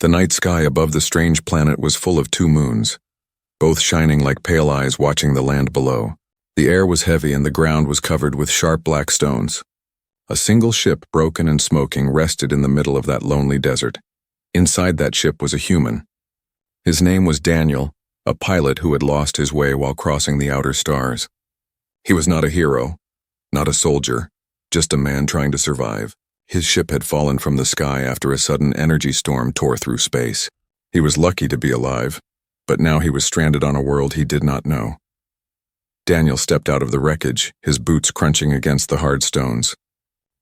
The night sky above the strange planet was full of two moons, both shining like pale eyes watching the land below. The air was heavy and the ground was covered with sharp black stones. A single ship, broken and smoking, rested in the middle of that lonely desert. Inside that ship was a human. His name was Daniel, a pilot who had lost his way while crossing the outer stars. He was not a hero, not a soldier, just a man trying to survive. His ship had fallen from the sky after a sudden energy storm tore through space. He was lucky to be alive, but now he was stranded on a world he did not know. Daniel stepped out of the wreckage, his boots crunching against the hard stones.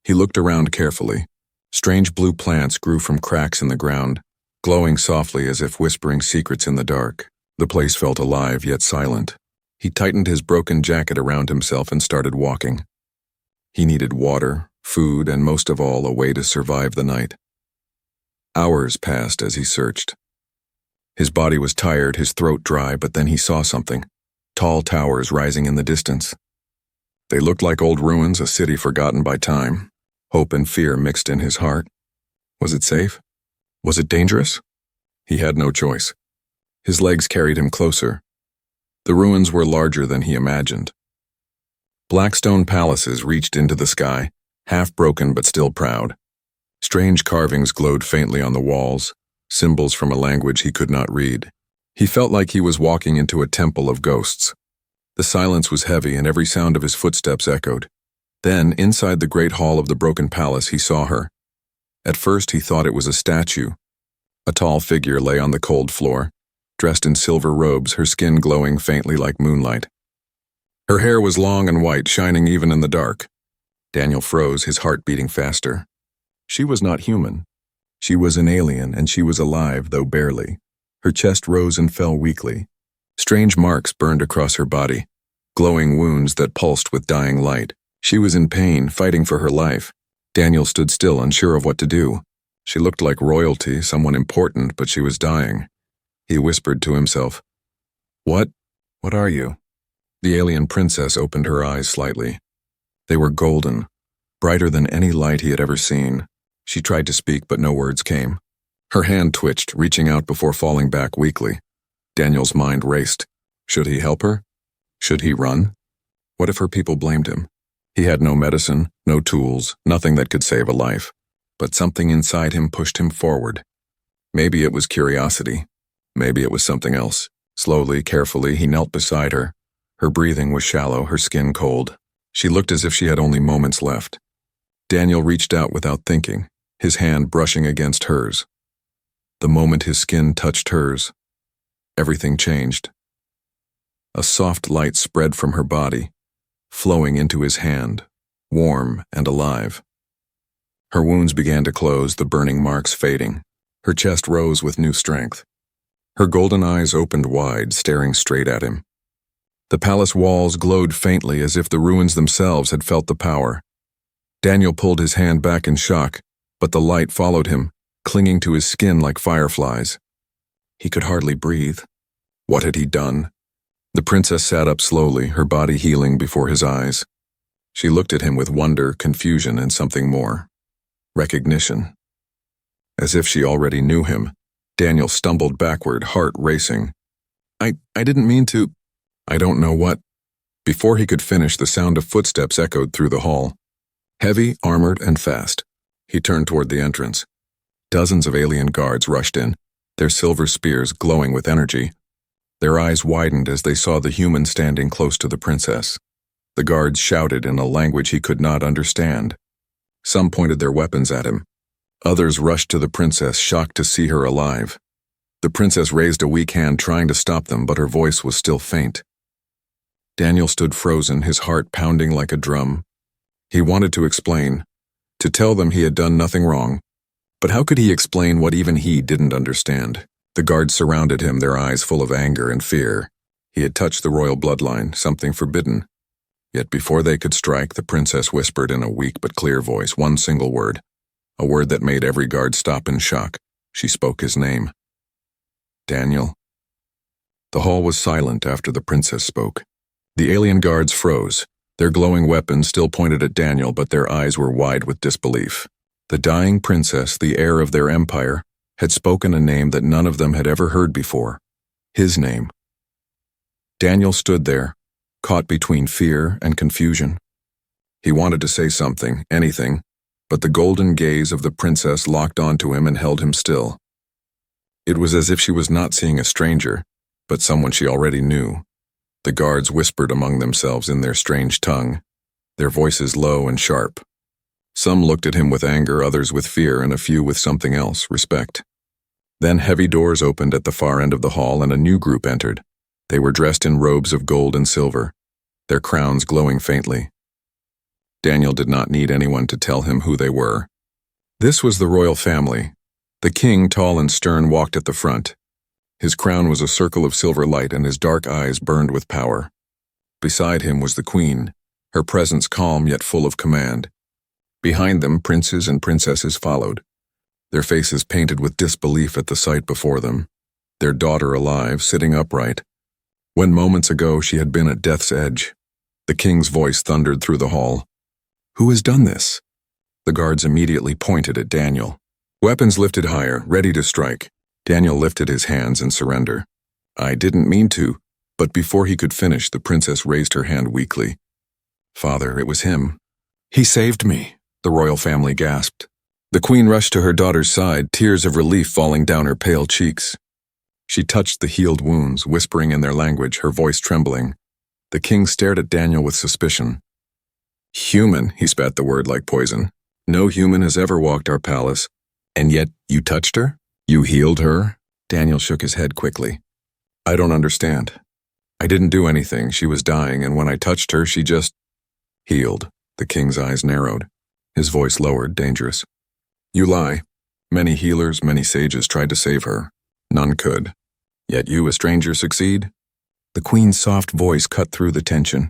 He looked around carefully. Strange blue plants grew from cracks in the ground, glowing softly as if whispering secrets in the dark. The place felt alive yet silent. He tightened his broken jacket around himself and started walking. He needed water, food, and most of all, a way to survive the night. Hours passed as he searched. His body was tired, his throat dry, but then he saw something. Tall towers rising in the distance. They looked like old ruins, a city forgotten by time. Hope and fear mixed in his heart. Was it safe? Was it dangerous? He had no choice. His legs carried him closer. The ruins were larger than he imagined. Black stone palaces reached into the sky, half broken but still proud. Strange carvings glowed faintly on the walls, symbols from a language he could not read. He felt like he was walking into a temple of ghosts. The silence was heavy and every sound of his footsteps echoed. Then, inside the great hall of the broken palace, he saw her. At first he thought it was a statue. A tall figure lay on the cold floor, dressed in silver robes, her skin glowing faintly like moonlight. Her hair was long and white, shining even in the dark. Daniel froze, his heart beating faster. She was not human. She was an alien, and she was alive, though barely. Her chest rose and fell weakly. Strange marks burned across her body, glowing wounds that pulsed with dying light. She was in pain, fighting for her life. Daniel stood still, unsure of what to do. She looked like royalty, someone important, but she was dying. He whispered to himself, What are you?" The alien princess opened her eyes slightly. They were golden, brighter than any light he had ever seen. She tried to speak, but no words came. Her hand twitched, reaching out before falling back weakly. Daniel's mind raced. Should he help her? Should he run? What if her people blamed him? He had no medicine, no tools, nothing that could save a life. But something inside him pushed him forward. Maybe it was curiosity. Maybe it was something else. Slowly, carefully, he knelt beside her. Her breathing was shallow, her skin cold. She looked as if she had only moments left. Daniel reached out without thinking, his hand brushing against hers. The moment his skin touched hers, everything changed. A soft light spread from her body, flowing into his hand, warm and alive. Her wounds began to close, the burning marks fading. Her chest rose with new strength. Her golden eyes opened wide, staring straight at him. The palace walls glowed faintly as if the ruins themselves had felt the power. Daniel pulled his hand back in shock, but the light followed him, clinging to his skin like fireflies. He could hardly breathe. What had he done? The princess sat up slowly, her body healing before his eyes. She looked at him with wonder, confusion, and something more. Recognition. As if she already knew him, Daniel stumbled backward, heart racing. I didn't mean to. I don't know what. Before he could finish, the sound of footsteps echoed through the hall. Heavy, armored, and fast. He turned toward the entrance. Dozens of alien guards rushed in, their silver spears glowing with energy. Their eyes widened as they saw the human standing close to the princess. The guards shouted in a language he could not understand. Some pointed their weapons at him. Others rushed to the princess, shocked to see her alive. The princess raised a weak hand trying to stop them, but her voice was still faint. Daniel stood frozen, his heart pounding like a drum. He wanted to explain, to tell them he had done nothing wrong. But how could he explain what even he didn't understand? The guards surrounded him, their eyes full of anger and fear. He had touched the royal bloodline, something forbidden. Yet before they could strike, the princess whispered in a weak but clear voice one single word, a word that made every guard stop in shock. She spoke his name. Daniel. The hall was silent after the princess spoke. The alien guards froze. Their glowing weapons still pointed at Daniel, but their eyes were wide with disbelief. The dying princess, the heir of their empire, had spoken a name that none of them had ever heard before. His name. Daniel stood there, caught between fear and confusion. He wanted to say something, anything, but the golden gaze of the princess locked onto him and held him still. It was as if she was not seeing a stranger, but someone she already knew. The guards whispered among themselves in their strange tongue, their voices low and sharp. Some looked at him with anger, others with fear, and a few with something else, respect. Then heavy doors opened at the far end of the hall and a new group entered. They were dressed in robes of gold and silver, their crowns glowing faintly. Daniel did not need anyone to tell him who they were. This was the royal family. The king, tall and stern, walked at the front. His crown was a circle of silver light and his dark eyes burned with power. Beside him was the queen, her presence calm yet full of command. Behind them, princes and princesses followed, their faces painted with disbelief at the sight before them, their daughter alive, sitting upright, when moments ago she had been at death's edge. The king's voice thundered through the hall. "Who has done this?" The guards immediately pointed at Daniel. Weapons lifted higher, ready to strike. Daniel lifted his hands in surrender. "I didn't mean to," but before he could finish, the princess raised her hand weakly. "Father, it was him. He saved me," the royal family gasped. The queen rushed to her daughter's side, tears of relief falling down her pale cheeks. She touched the healed wounds, whispering in their language, her voice trembling. The king stared at Daniel with suspicion. "Human," he spat the word like poison. "No human has ever walked our palace. And yet you touched her? You healed her?" Daniel shook his head quickly. "I don't understand. I didn't do anything. She was dying, and when I touched her, she just healed." The king's eyes narrowed. His voice lowered, dangerous. "You lie. Many healers, many sages tried to save her. None could. Yet you, a stranger, succeed?" The queen's soft voice cut through the tension.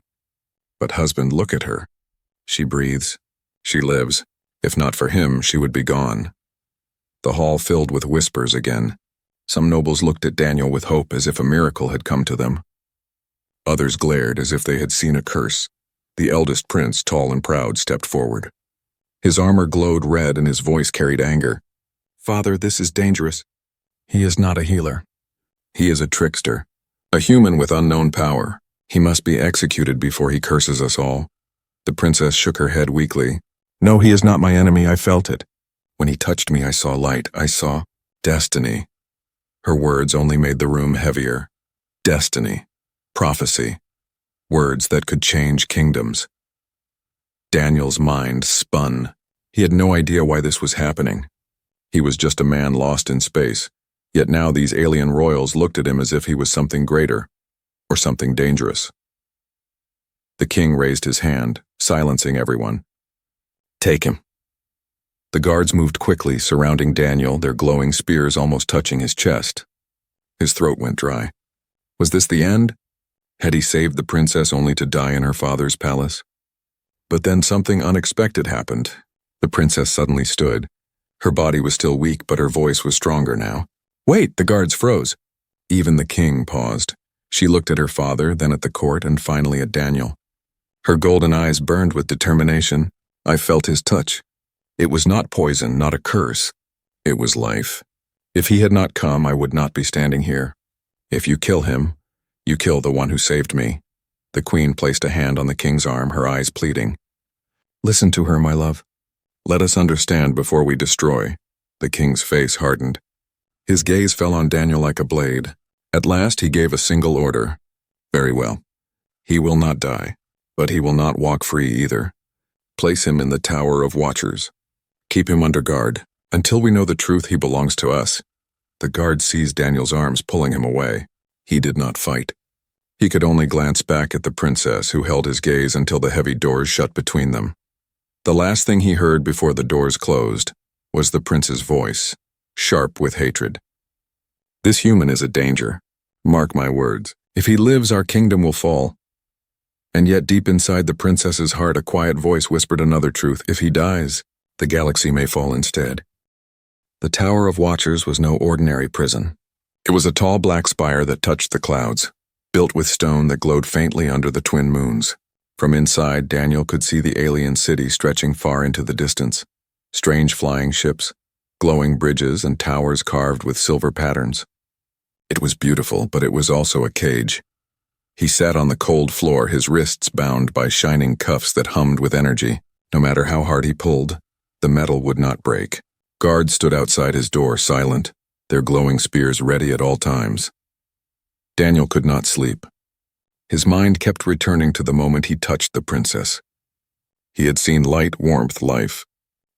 "But husband, look at her. She breathes. She lives. If not for him, she would be gone." The hall filled with whispers again. Some nobles looked at Daniel with hope as if a miracle had come to them. Others glared as if they had seen a curse. The eldest prince, tall and proud, stepped forward. His armor glowed red and his voice carried anger. "Father, this is dangerous. He is not a healer. He is a trickster, a human with unknown power. He must be executed before he curses us all." The princess shook her head weakly. "No, he is not my enemy. I felt it. When he touched me, I saw light. I saw destiny." Her words only made the room heavier. Destiny. Prophecy. Words that could change kingdoms. Daniel's mind spun. He had no idea why this was happening. He was just a man lost in space, yet now these alien royals looked at him as if he was something greater, or something dangerous. The king raised his hand, silencing everyone. "Take him." The guards moved quickly, surrounding Daniel, their glowing spears almost touching his chest. His throat went dry. Was this the end? Had he saved the princess only to die in her father's palace? But then something unexpected happened. The princess suddenly stood. Her body was still weak, but her voice was stronger now. "Wait!" The guards froze. Even the king paused. She looked at her father, then at the court, and finally at Daniel. Her golden eyes burned with determination. I felt his touch. It was not poison, not a curse. It was life. If he had not come, I would not be standing here. If you kill him, you kill the one who saved me. The queen placed a hand on the king's arm, her eyes pleading. "Listen to her, my love. Let us understand before we destroy." The king's face hardened. His gaze fell on Daniel like a blade. At last he gave a single order. "Very well. He will not die, but he will not walk free either. Place him in the Tower of Watchers. Keep him under guard. Until we know the truth, he belongs to us." The guard seized Daniel's arms, pulling him away. He did not fight. He could only glance back at the princess, who held his gaze until the heavy doors shut between them. The last thing he heard before the doors closed was the prince's voice, sharp with hatred. "This human is a danger. Mark my words. If he lives, our kingdom will fall." And yet deep inside the princess's heart, a quiet voice whispered another truth. If he dies, the galaxy may fall instead. The Tower of Watchers was no ordinary prison. It was a tall black spire that touched the clouds, built with stone that glowed faintly under the twin moons. From inside, Daniel could see the alien city stretching far into the distance. Strange flying ships, glowing bridges and towers carved with silver patterns. It was beautiful, but it was also a cage. He sat on the cold floor, his wrists bound by shining cuffs that hummed with energy. No matter how hard he pulled, the metal would not break. Guards stood outside his door, silent, their glowing spears ready at all times. Daniel could not sleep. His mind kept returning to the moment he touched the princess. He had seen light, warmth, life.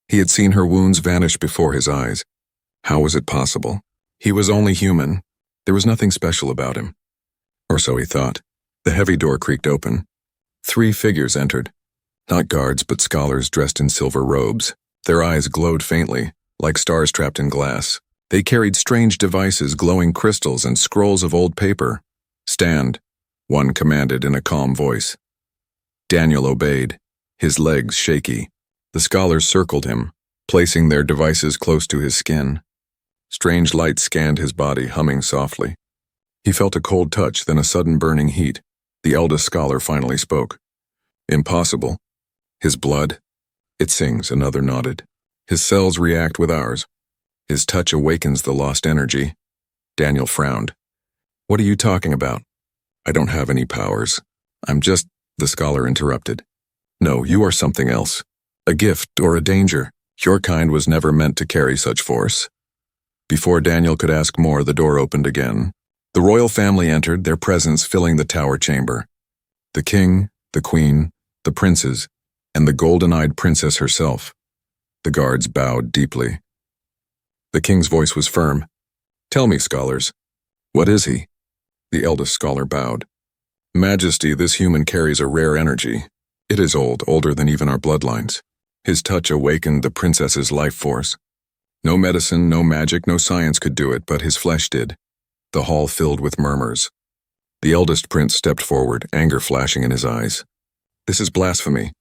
He had seen her wounds vanish before his eyes. How was it possible? He was only human. There was nothing special about him. Or so he thought. The heavy door creaked open. 3 figures entered. Not guards, but scholars dressed in silver robes. Their eyes glowed faintly, like stars trapped in glass. They carried strange devices, glowing crystals and scrolls of old paper. "Stand," one commanded in a calm voice. Daniel obeyed, his legs shaky. The scholars circled him, placing their devices close to his skin. Strange lights scanned his body, humming softly. He felt a cold touch, then a sudden burning heat. The eldest scholar finally spoke. "Impossible. His blood, it sings," another nodded. "His cells react with ours. His touch awakens the lost energy." Daniel frowned. "What are you talking about?" "I don't have any powers. I'm just," the scholar interrupted. "No, you are something else. A gift or a danger. Your kind was never meant to carry such force." Before Daniel could ask more, the door opened again. The royal family entered, their presence filling the tower chamber. The king, the queen, the princes, and the golden-eyed princess herself. The guards bowed deeply. The king's voice was firm. "Tell me, scholars, what is he?" The eldest scholar bowed. "Majesty, this human carries a rare energy. It is old, older than even our bloodlines. His touch awakened the princess's life force. No medicine, no magic, no science could do it, but his flesh did." The hall filled with murmurs. The eldest prince stepped forward, anger flashing in his eyes. "This is blasphemy.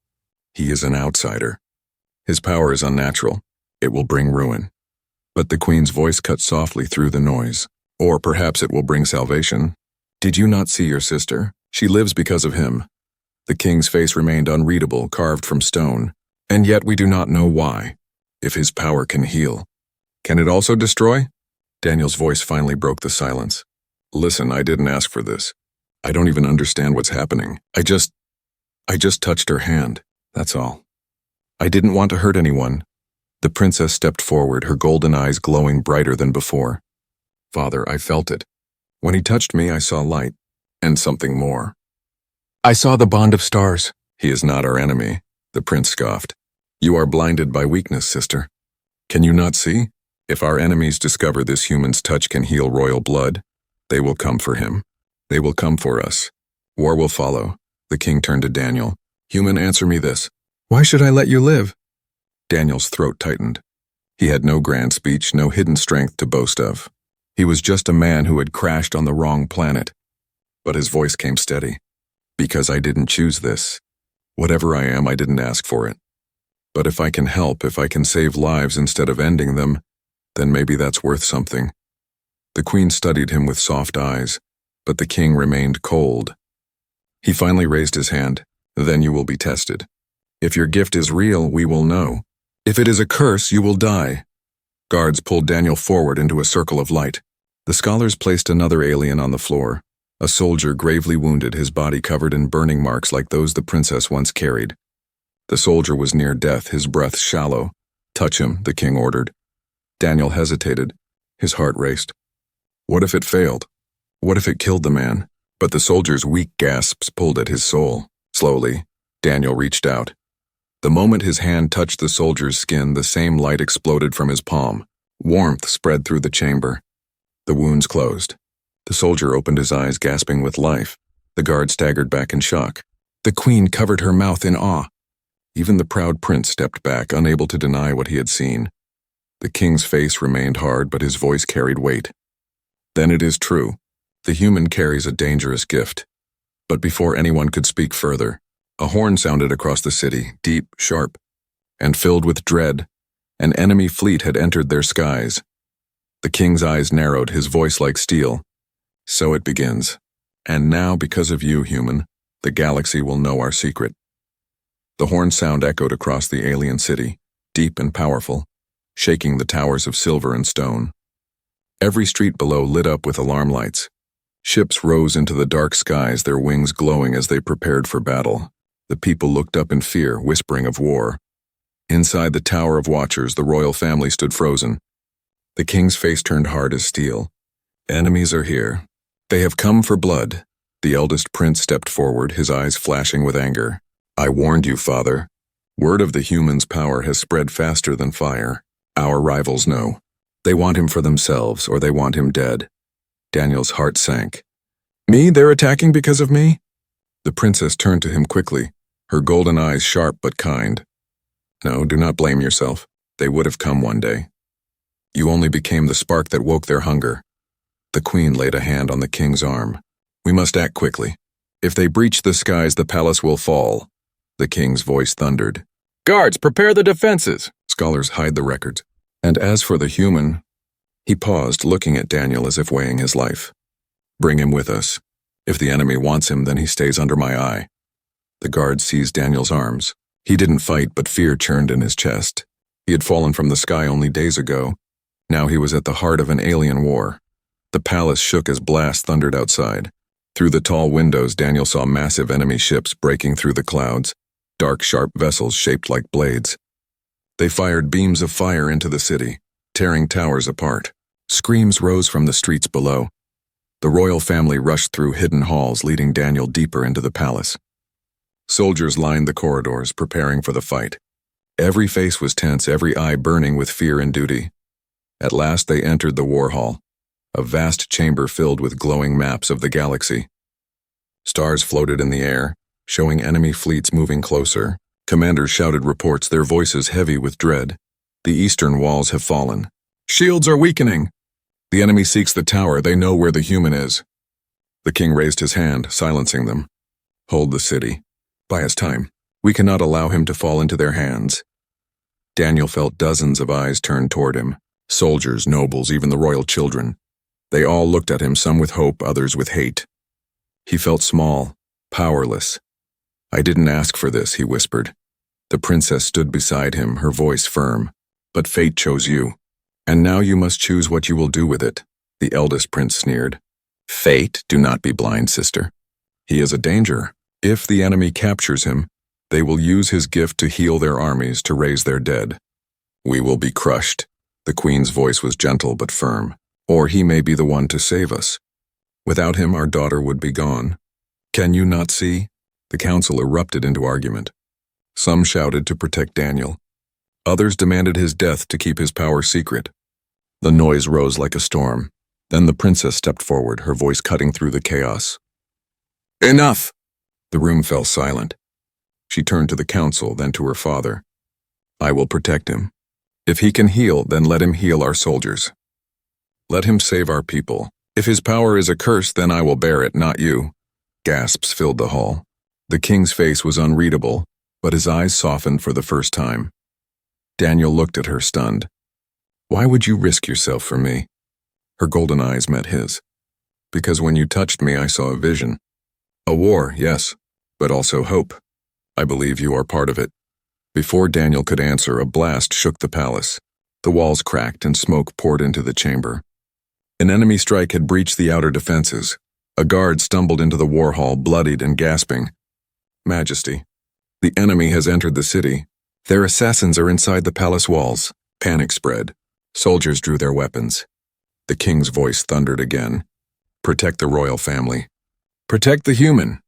He is an outsider. His power is unnatural. It will bring ruin." But the queen's voice cut softly through the noise. "Or perhaps it will bring salvation. Did you not see your sister? She lives because of him." The king's face remained unreadable, carved from stone. "And yet we do not know why. If his power can heal, can it also destroy?" Daniel's voice finally broke the silence. "Listen, I didn't ask for this. I don't even understand what's happening. I just touched her hand, that's all. I didn't want to hurt anyone." The princess stepped forward, her golden eyes glowing brighter than before. "Father, I felt it. When he touched me, I saw light, and something more. I saw the bond of stars." "He is not our enemy," the prince scoffed. "You are blinded by weakness, sister. Can you not see? If our enemies discover this human's touch can heal royal blood, they will come for him. They will come for us. War will follow." The king turned to Daniel. "Human, answer me this. Why should I let you live?" Daniel's throat tightened. He had no grand speech, no hidden strength to boast of. He was just a man who had crashed on the wrong planet. But his voice came steady. "Because I didn't choose this. Whatever I am, I didn't ask for it. But if I can help, if I can save lives instead of ending them, then maybe that's worth something." The queen studied him with soft eyes, but the king remained cold. He finally raised his hand. "Then you will be tested. If your gift is real, we will know. If it is a curse, you will die." Guards pulled Daniel forward into a circle of light. The scholars placed another alien on the floor, a soldier gravely wounded, his body covered in burning marks like those the princess once carried. The soldier was near death, his breath shallow. "Touch him," the king ordered. Daniel hesitated. His heart raced. What if it failed? What if it killed the man? But the soldier's weak gasps pulled at his soul. Slowly, Daniel reached out. The moment his hand touched the soldier's skin, the same light exploded from his palm. Warmth spread through the chamber. The wounds closed. The soldier opened his eyes, gasping with life. The guard staggered back in shock. The queen covered her mouth in awe. Even the proud prince stepped back, unable to deny what he had seen. The king's face remained hard, but his voice carried weight. Then it is true. The human carries a dangerous gift. But before anyone could speak further, a horn sounded across the city, deep, sharp, and filled with dread. An enemy fleet had entered their skies. The king's eyes narrowed, his voice like steel. So it begins. And now, because of you, human, the galaxy will know our secret. The horn sound echoed across the alien city, deep and powerful. shaking the towers of silver and stone. Every street below lit up with alarm lights. Ships rose into the dark skies, their wings glowing as they prepared for battle. The people looked up in fear, whispering of war. Inside the Tower of Watchers, the royal family stood frozen. The king's face turned hard as steel. Enemies are here. They have come for blood. The eldest prince stepped forward, his eyes flashing with anger. I warned you, father. Word of the humans' power has spread faster than fire. Our rivals know. They want him for themselves, or they want him dead. Daniel's heart sank. Me? They're attacking because of me? The princess turned to him quickly, her golden eyes sharp but kind. No, do not blame yourself. They would have come one day. You only became the spark that woke their hunger. The queen laid a hand on the king's arm. We must act quickly. If they breach the skies, the palace will fall. The king's voice thundered. Guards, prepare the defenses. Scholars hide the records. And as for the human, he paused, looking at Daniel as if weighing his life. Bring him with us. If the enemy wants him, then he stays under my eye. The guard seized Daniel's arms. He didn't fight, but fear churned in his chest. He had fallen from the sky only days ago. Now he was at the heart of an alien war. The palace shook as blasts thundered outside. Through the tall windows, Daniel saw massive enemy ships breaking through the clouds, dark, sharp vessels shaped like blades. They fired beams of fire into the city, tearing towers apart. Screams rose from the streets below. The royal family rushed through hidden halls, leading Daniel deeper into the palace. Soldiers lined the corridors, preparing for the fight. Every face was tense, every eye burning with fear and duty. At last they entered the war hall, a vast chamber filled with glowing maps of the galaxy. Stars floated in the air, showing enemy fleets moving closer. Commanders shouted reports, their voices heavy with dread. The eastern walls have fallen. Shields are weakening. The enemy seeks the tower. They know where the human is. The king raised his hand, silencing them. Hold the city. Buy us time. We cannot allow him to fall into their hands. Daniel felt dozens of eyes turned toward him. Soldiers, nobles, even the royal children. They all looked at him, some with hope, others with hate. He felt small, powerless. I didn't ask for this, he whispered. The princess stood beside him, her voice firm. But fate chose you. And now you must choose what you will do with it. The eldest prince sneered. Fate? Do not be blind, sister. He is a danger. If the enemy captures him, they will use his gift to heal their armies, to raise their dead. We will be crushed. The queen's voice was gentle but firm. Or he may be the one to save us. Without him, our daughter would be gone. Can you not see? The council erupted into argument. Some shouted to protect Daniel. Others demanded his death to keep his power secret. The noise rose like a storm. Then the princess stepped forward, her voice cutting through the chaos. Enough! The room fell silent. She turned to the council, then to her father. I will protect him. If he can heal, then let him heal our soldiers. Let him save our people. If his power is a curse, then I will bear it, not you. Gasps filled the hall. The king's face was unreadable, but his eyes softened for the first time. Daniel looked at her, stunned. Why would you risk yourself for me? Her golden eyes met his. Because when you touched me, I saw a vision. A war, yes, but also hope. I believe you are part of it. Before Daniel could answer, a blast shook the palace. The walls cracked and smoke poured into the chamber. An enemy strike had breached the outer defenses. A guard stumbled into the war hall, bloodied and gasping. Majesty, the enemy has entered the city. Their assassins are inside the palace walls. Panic spread. Soldiers drew their weapons. The king's voice thundered again. Protect the royal family. Protect the human.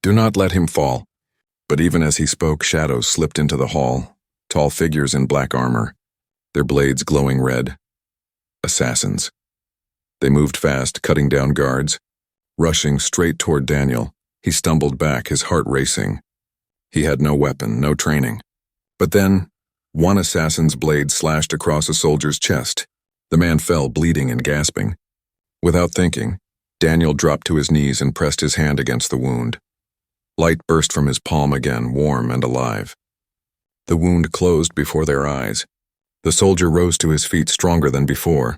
Do not let him fall. But even as he spoke, shadows slipped into the hall, tall figures in black armor, their blades glowing red. Assassins. They moved fast, cutting down guards. Rushing straight toward Daniel, he stumbled back, his heart racing. He had no weapon, no training. But then, one assassin's blade slashed across a soldier's chest. The man fell, bleeding and gasping. Without thinking, Daniel dropped to his knees and pressed his hand against the wound. Light burst from his palm again, warm and alive. The wound closed before their eyes. The soldier rose to his feet, stronger than before.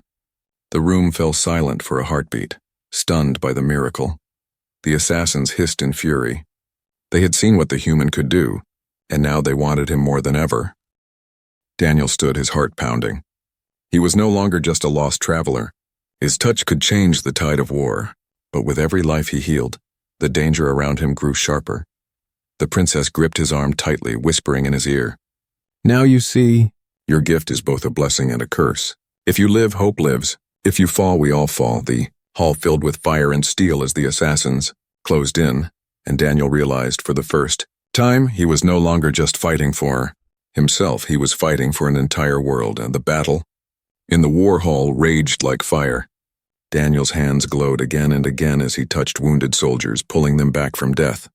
The room fell silent for a heartbeat, stunned by the miracle. The assassins hissed in fury. They had seen what the human could do, and now they wanted him more than ever. Daniel stood, his heart pounding. He was no longer just a lost traveler. His touch could change the tide of war, but with every life he healed, the danger around him grew sharper. The princess gripped his arm tightly, whispering in his ear, "Now you see, your gift is both a blessing and a curse. If you live, hope lives. If you fall, we all fall." The hall filled with fire and steel as the assassins closed in, and Daniel realized for the first time he was no longer just fighting for himself. He was fighting for an entire world, and the battle in the war hall raged like fire. Daniel's hands glowed again and again as he touched wounded soldiers, pulling them back from death.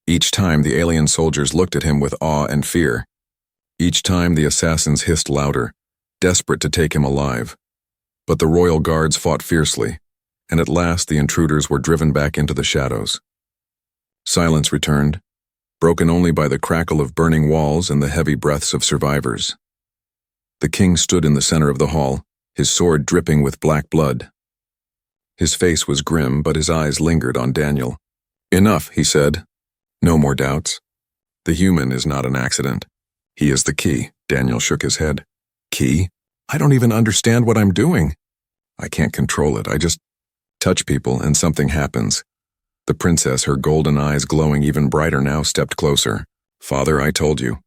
Each time the alien soldiers looked at him with awe and fear. Each time the assassins hissed louder, desperate to take him alive. But the royal guards fought fiercely, and at last the intruders were driven back into the shadows. Silence returned, broken only by the crackle of burning walls and the heavy breaths of survivors. The king stood in the center of the hall, his sword dripping with black blood. His face was grim, but his eyes lingered on Daniel. "Enough," he said. "No more doubts. The human is not an accident. He is the key." Daniel shook his head. "Key? I don't even understand what I'm doing. I can't control it. I just touch people and something happens." The princess, her golden eyes glowing even brighter now, stepped closer. "Father, I told you.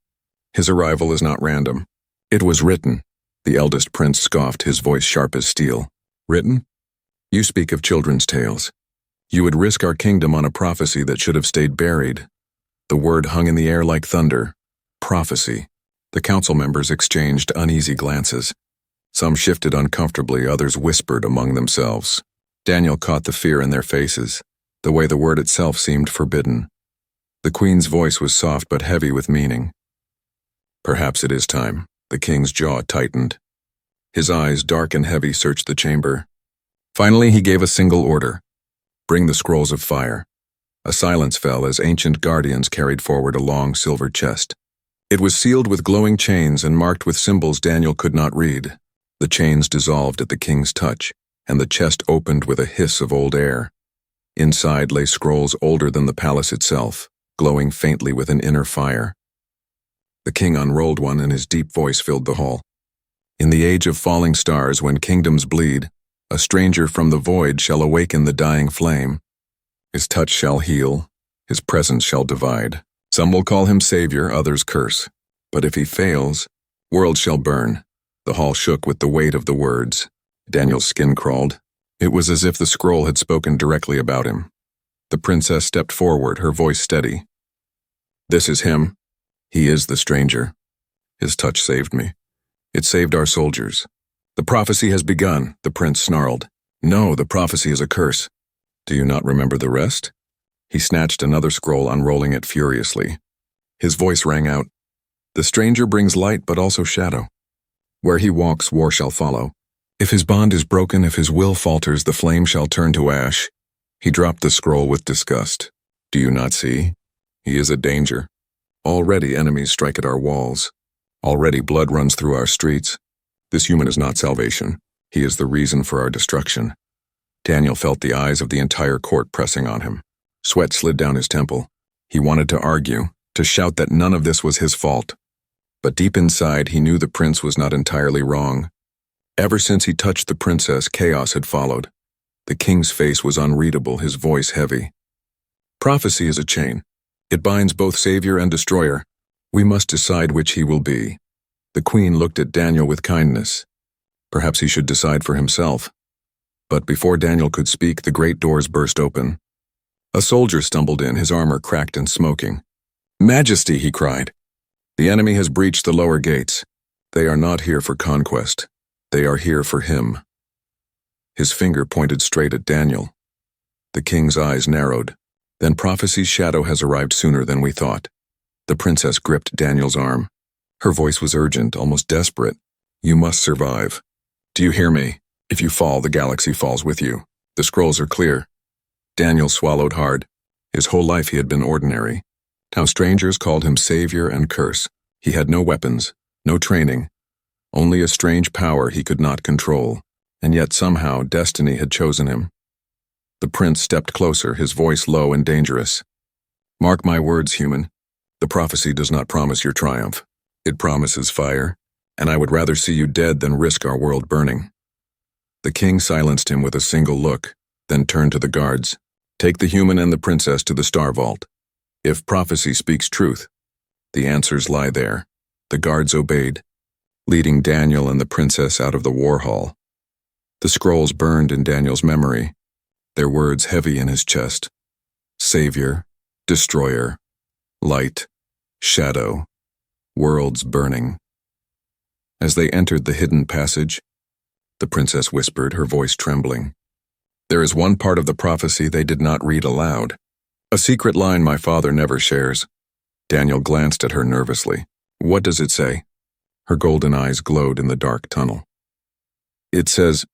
His arrival is not random. It was written." The eldest prince scoffed, his voice sharp as steel. "Written? You speak of children's tales. You would risk our kingdom on a prophecy that should have stayed buried." The word hung in the air like thunder. Prophecy. The council members exchanged uneasy glances. Some shifted uncomfortably, others whispered among themselves. Daniel caught the fear in their faces, the way the word itself seemed forbidden. The queen's voice was soft but heavy with meaning. "Perhaps it is time." The king's jaw tightened. His eyes, dark and heavy, searched the chamber. Finally, he gave a single order. "Bring the scrolls of fire." A silence fell as ancient guardians carried forward a long silver chest. It was sealed with glowing chains and marked with symbols Daniel could not read. The chains dissolved at the king's touch, and the chest opened with a hiss of old air. Inside lay scrolls older than the palace itself, glowing faintly with an inner fire. The king unrolled one, and his deep voice filled the hall. "In the age of falling stars, when kingdoms bleed, a stranger from the void shall awaken the dying flame. His touch shall heal, his presence shall divide. Some will call him savior, others curse. But if he fails, worlds shall burn." The hall shook with the weight of the words. Daniel's skin crawled. It was as if the scroll had spoken directly about him. The princess stepped forward, her voice steady. "This is him. He is the stranger. His touch saved me. It saved our soldiers." "The prophecy has begun," the prince snarled. "No, the prophecy is a curse. Do you not remember the rest?" He snatched another scroll, unrolling it furiously. His voice rang out. "The stranger brings light but also shadow. Where he walks, war shall follow. If his bond is broken, if his will falters, the flame shall turn to ash." He dropped the scroll with disgust. "Do you not see? He is a danger. Already enemies strike at our walls. Already blood runs through our streets. This human is not salvation. He is the reason for our destruction." Daniel felt the eyes of the entire court pressing on him. Sweat slid down his temple. He wanted to argue, to shout that none of this was his fault. But deep inside, he knew the prince was not entirely wrong. Ever since he touched the princess, chaos had followed. The king's face was unreadable, his voice heavy. "Prophecy is a chain. It binds both savior and destroyer. We must decide which he will be." The queen looked at Daniel with kindness. Perhaps he should decide for himself. But before Daniel could speak, the great doors burst open. A soldier stumbled in, his armor cracked and smoking. "Majesty," he cried. "The enemy has breached the lower gates. They are not here for conquest. They are here for him." His finger pointed straight at Daniel. The king's eyes narrowed. "Then prophecy's shadow has arrived sooner than we thought." The princess gripped Daniel's arm. Her voice was urgent, almost desperate. "You must survive. Do you hear me? If you fall, the galaxy falls with you. The scrolls are clear." Daniel swallowed hard. His whole life he had been ordinary. Now strangers called him savior and curse. He had no weapons, no training, only a strange power he could not control, and yet somehow destiny had chosen him. The prince stepped closer, his voice low and dangerous. "Mark my words, human. The prophecy does not promise your triumph. It promises fire, and I would rather see you dead than risk our world burning." The king silenced him with a single look, then turned to the guards. "Take the human and the princess to the Star Vault. If prophecy speaks truth, the answers lie there." The guards obeyed, leading Daniel and the princess out of the war hall. The scrolls burned in Daniel's memory, their words heavy in his chest. Savior, destroyer, light, shadow, worlds burning. As they entered the hidden passage, the princess whispered, her voice trembling. "There is one part of the prophecy they did not read aloud. A secret line my father never shares." Daniel glanced at her nervously. "What does it say?" Her golden eyes glowed in the dark tunnel. "It says,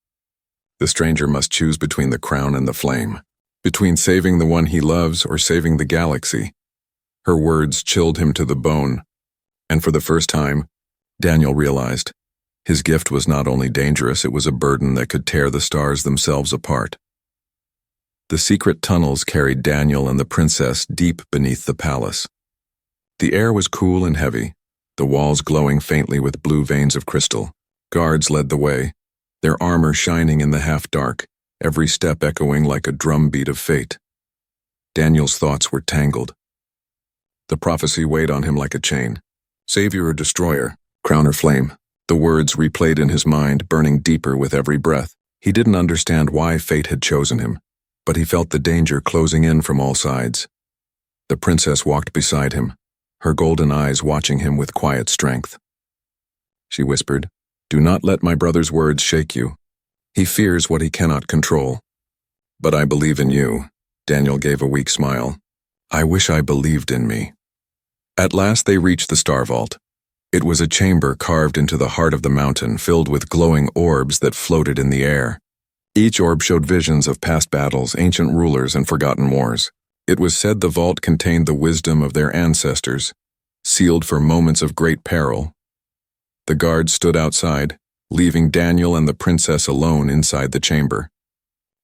the stranger must choose between the crown and the flame, between saving the one he loves or saving the galaxy." Her words chilled him to the bone, and for the first time, Daniel realized his gift was not only dangerous, it was a burden that could tear the stars themselves apart. The secret tunnels carried Daniel and the princess deep beneath the palace. The air was cool and heavy, the walls glowing faintly with blue veins of crystal. Guards led the way, their armor shining in the half-dark, every step echoing like a drumbeat of fate. Daniel's thoughts were tangled. The prophecy weighed on him like a chain. Savior or destroyer, crown or flame. The words replayed in his mind, burning deeper with every breath. He didn't understand why fate had chosen him, but he felt the danger closing in from all sides. The princess walked beside him, her golden eyes watching him with quiet strength. She whispered, "Do not let my brother's words shake you. He fears what he cannot control." "But I believe in you." Daniel gave a weak smile. "I wish I believed in me." At last they reached the Star Vault. It was a chamber carved into the heart of the mountain, filled with glowing orbs that floated in the air. Each orb showed visions of past battles, ancient rulers, and forgotten wars. It was said the vault contained the wisdom of their ancestors, sealed for moments of great peril. The guards stood outside, leaving Daniel and the princess alone inside the chamber.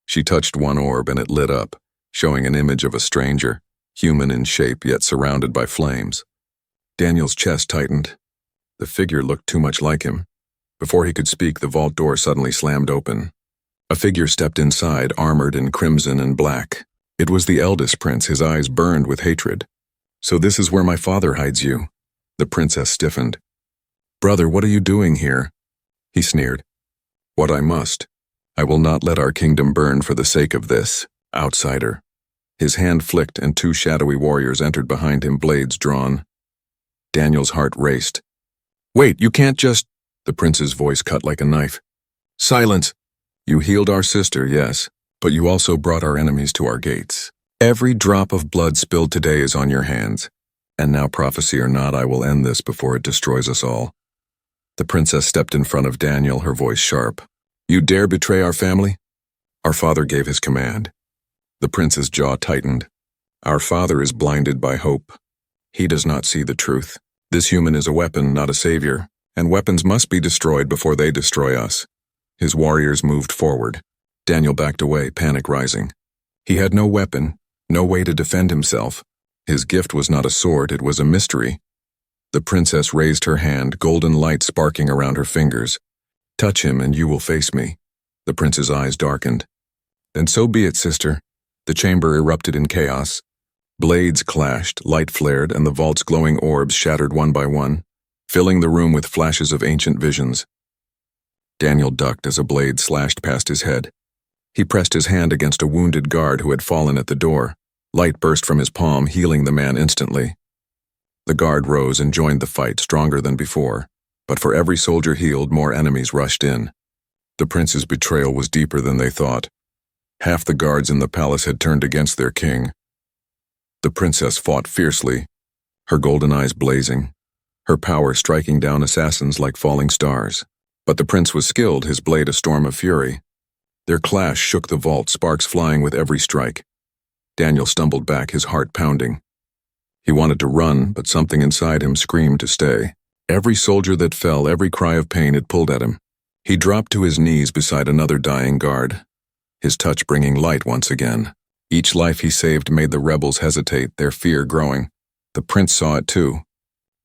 She touched one orb and it lit up, showing an image of a stranger, human in shape yet surrounded by flames. Daniel's chest tightened. The figure looked too much like him. Before he could speak, the vault door suddenly slammed open. A figure stepped inside, armored in crimson and black. It was the eldest prince, his eyes burned with hatred. "So this is where my father hides you." The princess stiffened. "Brother, what are you doing here?" He sneered. "What I must. I will not let our kingdom burn for the sake of this outsider." His hand flicked and two shadowy warriors entered behind him, blades drawn. Daniel's heart raced. "Wait, you can't just—" The prince's voice cut like a knife. "Silence! You healed our sister, yes, but you also brought our enemies to our gates. Every drop of blood spilled today is on your hands, and now, prophecy or not, I will end this before it destroys us all." The princess stepped in front of Daniel, her voice sharp. "You dare betray our family?" "Our father gave his command." The prince's jaw tightened. "Our father is blinded by hope. He does not see the truth. This human is a weapon, not a savior, and weapons must be destroyed before they destroy us." His warriors moved forward. Daniel backed away, panic rising. He had no weapon, no way to defend himself. His gift was not a sword, it was a mystery. The princess raised her hand, golden light sparking around her fingers. "Touch him and you will face me." The prince's eyes darkened. "Then so be it, sister." The chamber erupted in chaos. Blades clashed, light flared, and the vault's glowing orbs shattered one by one, filling the room with flashes of ancient visions. Daniel ducked as a blade slashed past his head. He pressed his hand against a wounded guard who had fallen at the door. Light burst from his palm, healing the man instantly. The guard rose and joined the fight, stronger than before, but for every soldier healed, more enemies rushed in. The prince's betrayal was deeper than they thought. Half the guards in the palace had turned against their king. The princess fought fiercely, her golden eyes blazing, her power striking down assassins like falling stars. But the prince was skilled, his blade a storm of fury. Their clash shook the vault, sparks flying with every strike. Daniel stumbled back, his heart pounding. He wanted to run, but something inside him screamed to stay. Every soldier that fell, every cry of pain, it pulled at him. He dropped to his knees beside another dying guard, his touch bringing light once again. Each life he saved made the rebels hesitate, their fear growing. The prince saw it too.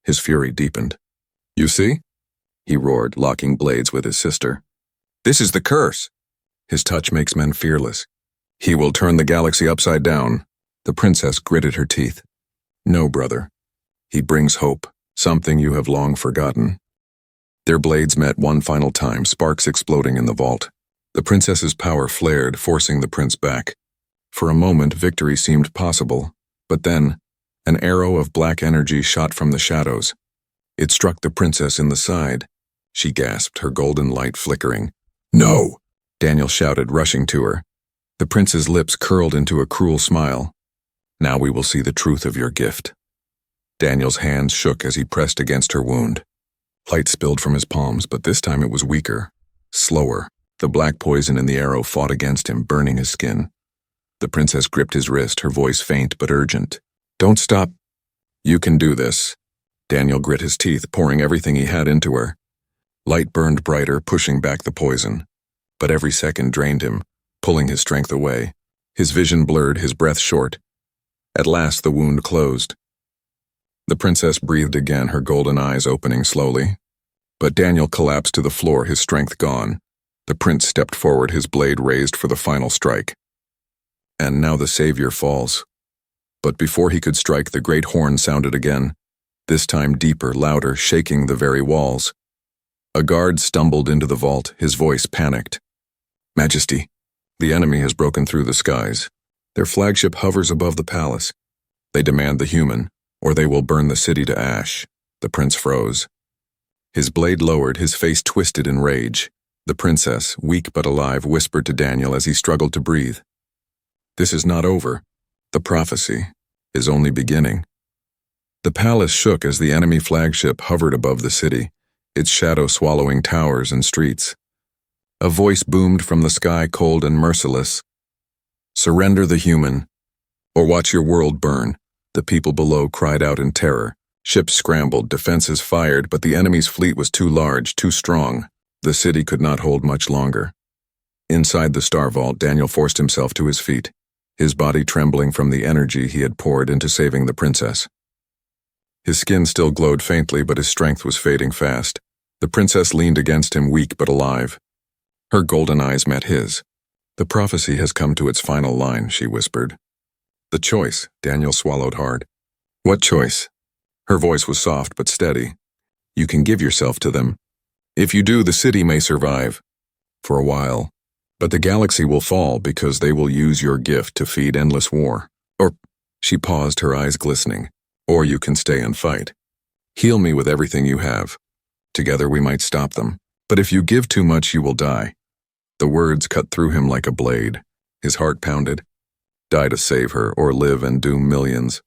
His fury deepened. "You see? he roared, locking blades with his sister. "This is the curse." His touch makes men fearless. "He will turn the galaxy upside down." The princess gritted her teeth. "No, brother. He brings hope, something you have long forgotten." Their blades met one final time, sparks exploding in the vault. The princess's power flared, forcing the prince back. For a moment, victory seemed possible, but then, an arrow of black energy shot from the shadows. It struck the princess in the side. She gasped, her golden light flickering. "No!" Daniel shouted, rushing to her. The prince's lips curled into a cruel smile. "Now we will see the truth of your gift." Daniel's hands shook as he pressed against her wound. Light spilled from his palms, but this time it was weaker, slower. The black poison in the arrow fought against him, burning his skin. The princess gripped his wrist, her voice faint but urgent. "Don't stop. You can do this." Daniel grit his teeth, pouring everything he had into her. Light burned brighter, pushing back the poison. But every second drained him, pulling his strength away. His vision blurred, his breath short. At last the wound closed. The princess breathed again, her golden eyes opening slowly. But Daniel collapsed to the floor, his strength gone. The prince stepped forward, his blade raised for the final strike. And now the savior falls. But before he could strike, the great horn sounded again, this time deeper, louder, shaking the very walls. A guard stumbled into the vault, his voice panicked. "Majesty, the enemy has broken through the skies. Their flagship hovers above the palace. They demand the human, or they will burn the city to ash." The prince froze. His blade lowered, his face twisted in rage. The princess, weak but alive, whispered to Daniel as he struggled to breathe. "This is not over. The prophecy is only beginning." The palace shook as the enemy flagship hovered above the city, its shadow swallowing towers and streets. A voice boomed from the sky, cold and merciless. "Surrender the human, or watch your world burn." The people below cried out in terror. Ships scrambled, defenses fired, but the enemy's fleet was too large, too strong. The city could not hold much longer. Inside the star vault, Daniel forced himself to his feet, his body trembling from the energy he had poured into saving the princess. His skin still glowed faintly, but his strength was fading fast. The princess leaned against him, weak but alive. Her golden eyes met his. "The prophecy has come to its final line," she whispered. "The choice," Daniel swallowed hard. "What choice?" Her voice was soft but steady. "You can give yourself to them. If you do, the city may survive. For a while. But the galaxy will fall because they will use your gift to feed endless war. Or," she paused, her eyes glistening, "or you can stay and fight. Heal me with everything you have. Together we might stop them. But if you give too much, you will die." The words cut through him like a blade. His heart pounded. Die to save her, or live and doom millions.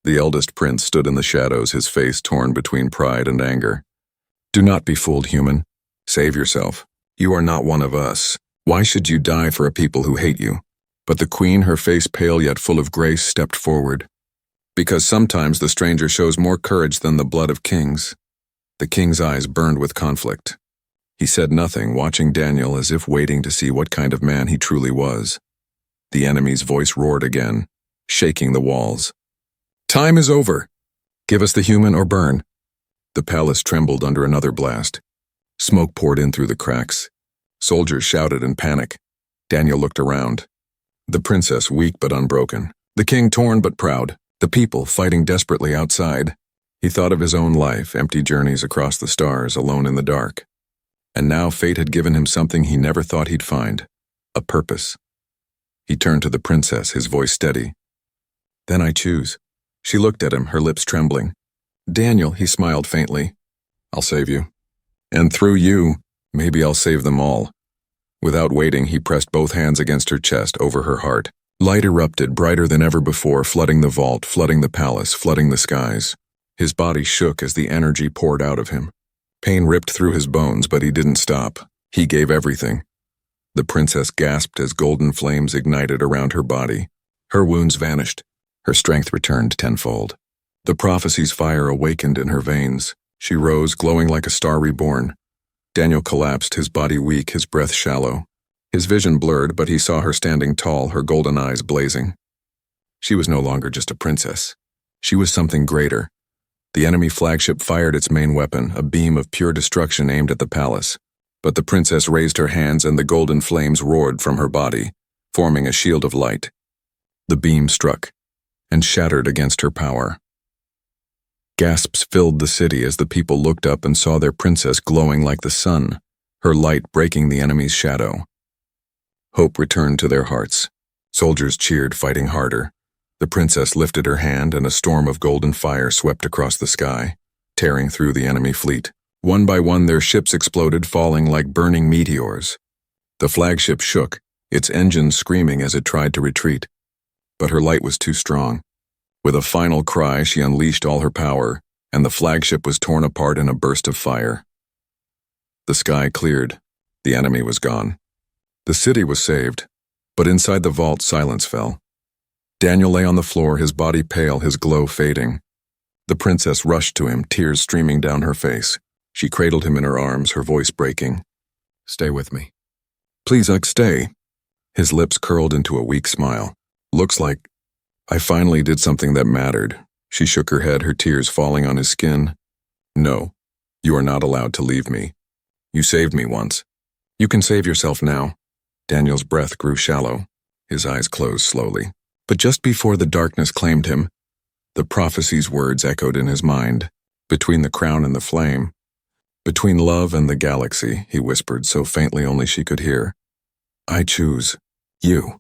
The eldest prince stood in the shadows, his face torn between pride and anger. "Do not be fooled, human. Save yourself. You are not one of us. Why should you die for a people who hate you?" But the queen, her face pale yet full of grace, stepped forward. "Because sometimes the stranger shows more courage than the blood of kings." The king's eyes burned with conflict. He said nothing, watching Daniel as if waiting to see what kind of man he truly was. The enemy's voice roared again, shaking the walls. "Time is over. Give us the human or burn." The palace trembled under another blast. Smoke poured in through the cracks. Soldiers shouted in panic. Daniel looked around. The princess weak but unbroken. The king torn but proud. The people fighting desperately outside. He thought of his own life, empty journeys across the stars, alone in the dark. And now fate had given him something he never thought he'd find. A purpose. He turned to the princess, his voice steady. "Then I choose." She looked at him, her lips trembling. "Daniel," he smiled faintly. "I'll save you. And through you, maybe I'll save them all." Without waiting, he pressed both hands against her chest, over her heart. Light erupted, brighter than ever before, flooding the vault, flooding the palace, flooding the skies. His body shook as the energy poured out of him. Pain ripped through his bones, but he didn't stop. He gave everything. The princess gasped as golden flames ignited around her body. Her wounds vanished. Her strength returned tenfold. The prophecy's fire awakened in her veins. She rose, glowing like a star reborn. Daniel collapsed, his body weak, his breath shallow. His vision blurred, but he saw her standing tall, her golden eyes blazing. She was no longer just a princess. She was something greater. The enemy flagship fired its main weapon, a beam of pure destruction aimed at the palace. But the princess raised her hands and the golden flames roared from her body, forming a shield of light. The beam struck and shattered against her power. Gasps filled the city as the people looked up and saw their princess glowing like the sun, her light breaking the enemy's shadow. Hope returned to their hearts. Soldiers cheered, fighting harder. The princess lifted her hand and a storm of golden fire swept across the sky, tearing through the enemy fleet. One by one their ships exploded, falling like burning meteors. The flagship shook, its engines screaming as it tried to retreat. But her light was too strong. With a final cry, she unleashed all her power, and the flagship was torn apart in a burst of fire. The sky cleared. The enemy was gone. The city was saved, but inside the vault silence fell. Daniel lay on the floor, his body pale, his glow fading. The princess rushed to him, tears streaming down her face. She cradled him in her arms, her voice breaking. "Stay with me. Please, stay." His lips curled into a weak smile. "Looks like I finally did something that mattered." She shook her head, her tears falling on his skin. "No, you are not allowed to leave me. You saved me once. You can save yourself now." Daniel's breath grew shallow. His eyes closed slowly. But just before the darkness claimed him, the prophecy's words echoed in his mind. "Between the crown and the flame. Between love and the galaxy," he whispered so faintly only she could hear. "I choose you."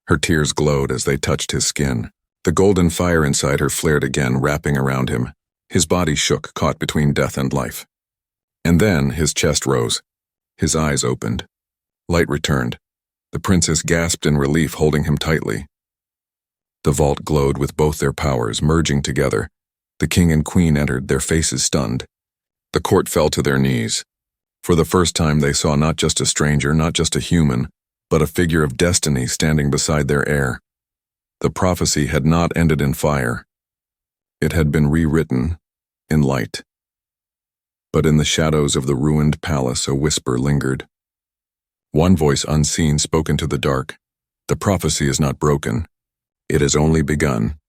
Her tears glowed as they touched his skin. The golden fire inside her flared again, wrapping around him. His body shook, caught between death and life. And then his chest rose. His eyes opened. Light returned. The princess gasped in relief, holding him tightly. The vault glowed with both their powers merging together. The king and queen entered, their faces stunned. The court fell to their knees. For the first time they saw not just a stranger, not just a human, but a figure of destiny standing beside their heir. The prophecy had not ended in fire. It had been rewritten in light. But in the shadows of the ruined palace a whisper lingered. One voice unseen spoke into the dark. "The prophecy is not broken. It has only begun."